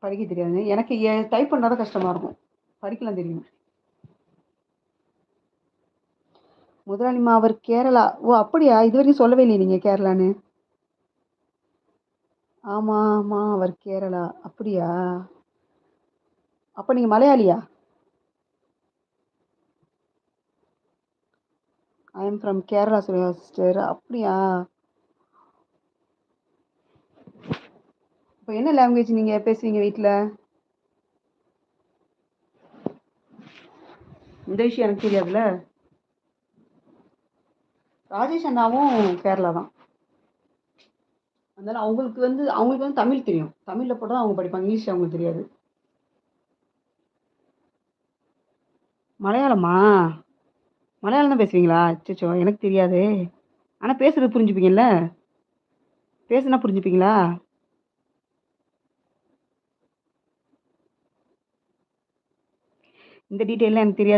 படிக்க தெரியாதுங்க. எனக்கு டைப் பண்ணா தான் கஷ்டமா இருக்கும். படிக்கலாம் தெரியும். முதலாளிம்மா அவர் கேரளா. ஓ! அப்படியா? இதுவரைக்கும் சொல்லவே இல்லையே நீங்க கேரளான்னு. ஆமா, ஆமா. அவர் கேரளா. அப்படியா? அப்ப நீங்க மலையாளியா? ஐ அம் ஃப்ரம் கேரளா சிஸ்டர். அப்படியா? இப்ப என்ன லாங்குவேஜ் நீங்க பேசுவீங்க வீட்ல? இந்த விஷயம் எனக்கு தெரியாதுல்ல. ராஜேஷ் அண்ணாவும் கேரளா தான். அதனால அவங்களுக்கு வந்து தமிழ் தெரியும். தமிழ்ல போட்டா தான் அவங்க படிப்பாங்க. இங்கிலீஷ் அவங்களுக்கு தெரியாது. மலையாளமா? மலையாளம் தான் பேசுவீங்களா? அச்சச்சோ! எனக்கு தெரியாதே! ஆனா பேசுறது புரிஞ்சுப்பீங்கல்ல? பேசுனா புரிஞ்சுப்பீங்களா? இந்த டீட்டெயில்லாம் எனக்கு தெரியாது.